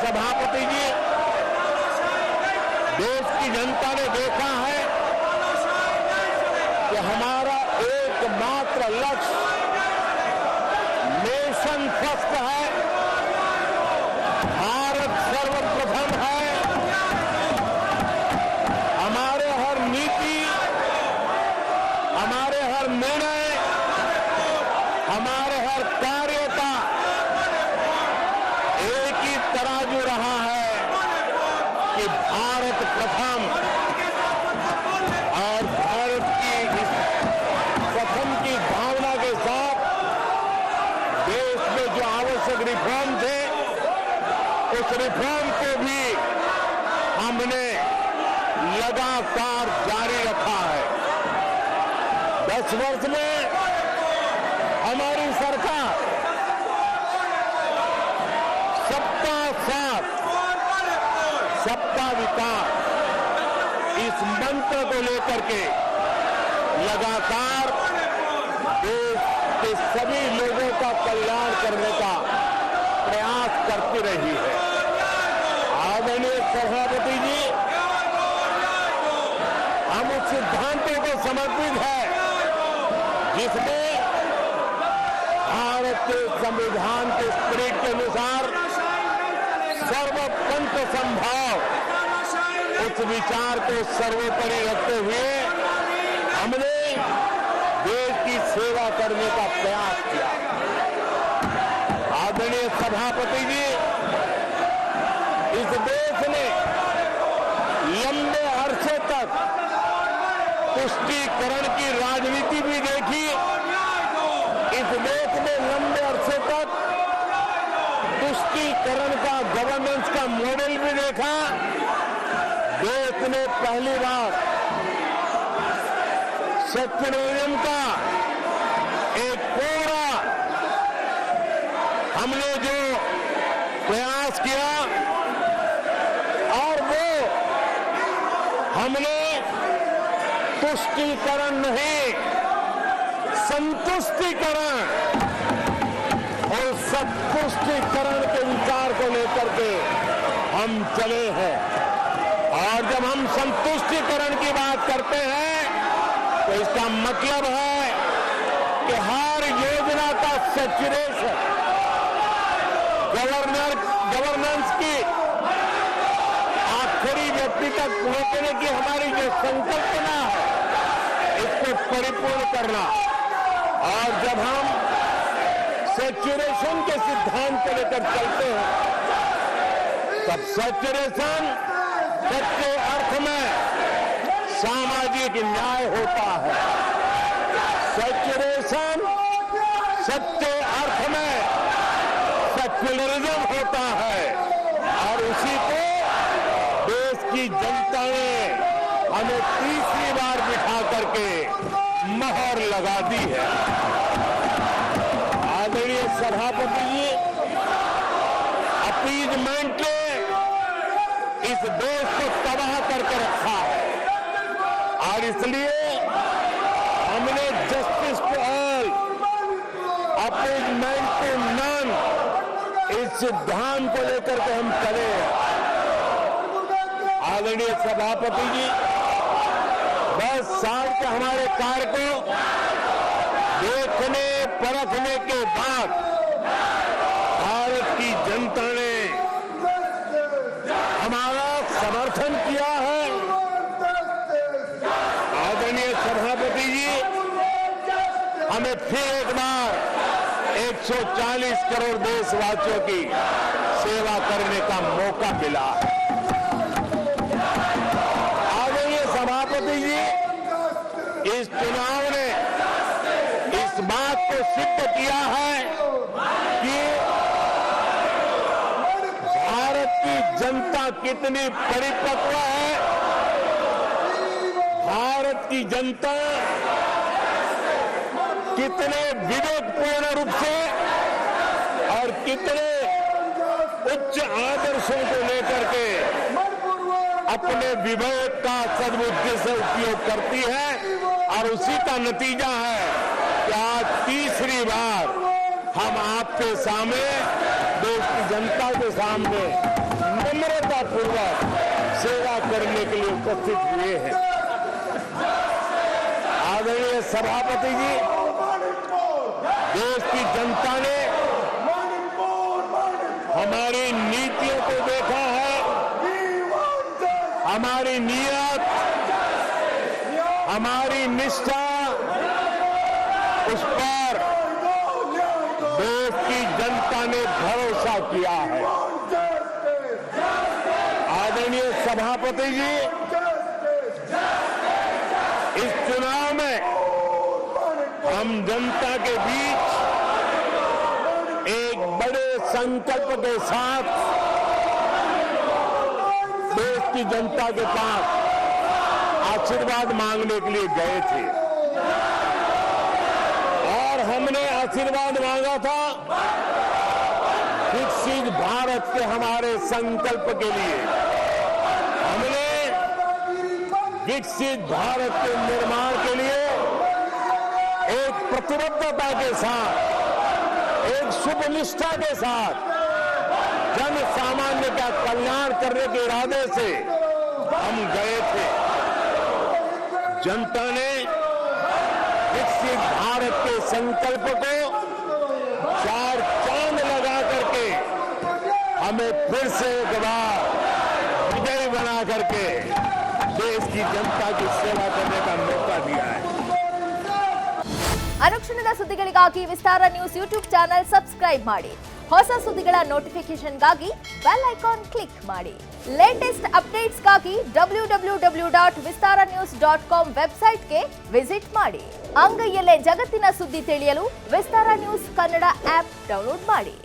सभापति जी, देश की जनता ने देखा है कि हमारा एकमात्र लक्ष्य नेशन फर्स्ट है, भारत सर्वप्रथम है। हमारे हर नीति, हमारे हर निर्णय, हमारे हर कार्य का एक ही तराजू रहा है कि भारत प्रथम, और भारत की इस प्रथम की भावना के साथ देश में जो आवश्यक रिफॉर्म थे, उस रिफॉर्म को भी हमने लगातार जारी रखा है। 10 वर्ष में हमारी सरकार सबका साथ, सबका विकास, इस मंत्र को लेकर के लगातार देश के सभी लोगों का कल्याण करने का प्रयास करती रही है। आदरणीय सभापति जी, हम उस सिद्धांतों को समर्पित है जिसमें भारत के संविधान के स्पिरिट के अनुसार सर्वपंथ संभाव, उस विचार को सर्वोपरि रखते हुए हमने देश की सेवा करने का प्रयास किया। आदरणीय सभापति जी, इस देश ने लंबे अरसे तक तुष्टीकरण की राजनीति भी देखी। इस देश ने लंबे अरसे तक तुष्टीकरण का, गवर्नेंस का मॉडल भी देखा। देश ने पहली बार सेक्युलरिज्म का एक पूरा हमने जो प्रयास किया, और वो हमने तुष्टीकरण नहीं, संतुष्टीकरण और संतुष्टीकरण के विचार को लेकर के हम चले हैं। और जब हम संतुष्टीकरण की बात करते हैं तो इसका मतलब है कि हर योजना का सैचुरेशन, गवर्नेंस की आखिरी व्यक्ति तक पहुंचने की हमारी जो संकल्पना है, इसको परिपूर्ण करना। और जब हम सैचुरेशन के सिद्धांत को लेकर चलते हैं, तब सैचुरेशन सच्चे अर्थ में सामाजिक न्याय होता है। सैचुरेशन सच्चे अर्थ में सेक्युलरिज्म होता है। और उसी को देश की जनता ने हमें तीसरी बार बिठा करके मोहर लगा दी है। आदरणीय सभापति जी, अपीजमेंट ने इस देश को तबाह करके रखा है, और इसलिए हमने justice to all, appeasement to none, इस सिद्धांत को लेकर के हम चले हैं। आदरणीय सभापति जी, 10 साल के हमारे कार्य को देखने परखने के बाद भारत की जनता ने हमारा समर्थन किया है। आदरणीय सभापति जी, हमें फिर एक बार 140 करोड़ देशवासियों की सेवा करने का मौका मिला है। आदरणीय सभापति जी, इस चुनाव ने इस बात को सिद्ध किया है कि भारत की जनता कितनी परिपक्व है। भारत की जनता कितने विवेकपूर्ण रूप से और कितने उच्च आदर्शों को लेकर के अपने विवेक का सद्बुद्धि से उपयोग करती है, और उसी का नतीजा है कि आज तीसरी बार हम आपके सामने, देश की जनता के सामने विनम्रता पूर्वक सेवा करने के लिए उपस्थित हुए हैं। आदरणीय सभापति जी, देश की जनता ने हमारी नीतियों को देखा है, हमारी नीयत, हमारी निष्ठा, उस पर देश की जनता ने भरोसा किया है। आदरणीय सभापति जी, इस चुनाव में हम जनता के बीच एक बड़े संकल्प के साथ देश की जनता के पास आशीर्वाद मांगने के लिए गए थे और हमने आशीर्वाद मांगा था विकसित भारत के हमारे संकल्प के लिए। हमने विकसित भारत के निर्माण के लिए एक प्रतिबद्धता के साथ, एक शुभ निष्ठा के साथ जन सामान्य का कल्याण करने के इरादे से हम गए थे। जनता ने विकसित भारत के संकल्प को 4 चांद लगा करके हमें फिर से एक बार विजयी बना करके देश की जनता की सेवा करने का मौका दिया है। ಅನುಕ್ಷಣದ ಸುದ್ದಿಗಳಿಗಾಗಿ ವಿಸ್ತಾರ ನ್ಯೂಸ್ ಯೂಟ್ಯೂಬ್ ಚಾನೆಲ್ ಸಬ್ಸ್ಕ್ರೈಬ್ ಮಾಡಿ. ಹೊಸ ಸುದ್ದಿಗಳ ನೋಟಿಫಿಕೇಶನ್ಗಾಗಿ ಬೆಲ್ ಐಕಾನ್ ಕ್ಲಿಕ್ ಮಾಡಿ. ಲೇಟೆಸ್ಟ್ ಅಪ್ಡೇಟ್ಸ್ಗಾಗಿ www.vistaranews.com ವೆಬ್ಸೈಟ್ಗೆ ವಿಸಿಟ್ ಮಾಡಿ. ಅಂಗೈಯಲ್ಲೇ ಜಗತ್ತಿನ ಸುದ್ದಿ ತಿಳಿಯಲು ವಿಸ್ತಾರ ನ್ಯೂಸ್ ಕನ್ನಡ ಆಪ್ ಡೌನ್ಲೋಡ್ ಮಾಡಿ.